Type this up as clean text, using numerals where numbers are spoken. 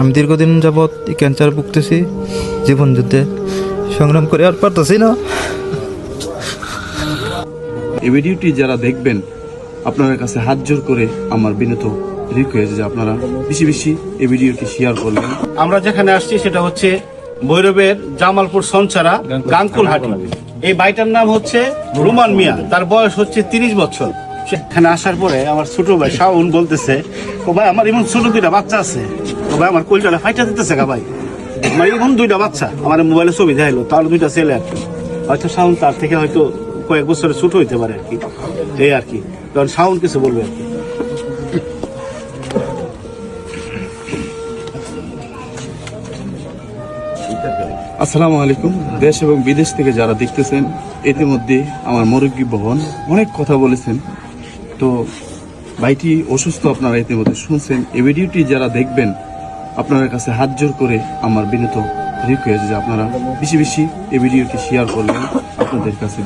আমি দীর্ঘদিন যাবৎ ক্যান্সার ভুগতেছি, জীবন যুদ্ধে সংগ্রাম করে আর পারতেছি না। এই ভিডিওটি যারা দেখবেন আপনাদের কাছে হাত জোর করে আমার বিনীত রিকোয়েস্ট যে আপনারা বেশি বেশি এই ভিডিওটি শেয়ার করবেন। আমরা যেখানে আসছি সেটা হচ্ছে ভৈরবের জামালপুর সঞ্চারা গাঙ্কুলহাটি। এই ভাইটার নাম হচ্ছে রুমান মিয়া, তার বয়স হচ্ছে 30 বছর। সেখানে আসার পরে আমার ছোট ভাই শাওন বলতেছে, ও ভাই আমার এমন ছোট দুইটা বাচ্চা আছে, ও ভাই আমার কলজাটা ফাইটা দিতেছে গা ভাই, আমার এমন দুইটা বাচ্চা, আমার মোবাইলে ছবি দেখাইলো, তার দুইটা ছেলে আর কি। হয়তো শাওন তার থেকে হয়তো কয়েক বছরের ছোট হইতে পারে আর কি, এই আর কি। কারণ শাওন কিছু বলবে আর কি। আসসালামু আলাইকুম। দেশ এবং বিদেশ থেকে যারা দেখতেছেন, ইতিমধ্যে আমার মুরব্বী বোন অনেক কথা বলেছেন। তো ভাইটি অসুস্থ, আপনারা ইতিমধ্যে শুনছেন। এই ভিডিওটি যারা দেখবেন আপনাদের কাছে হাত জোর করে আমার বিনীত রিকোয়েস্ট যে আপনারা বেশি বেশি এই ভিডিওটি শেয়ার করবেন আপনাদের কাছে।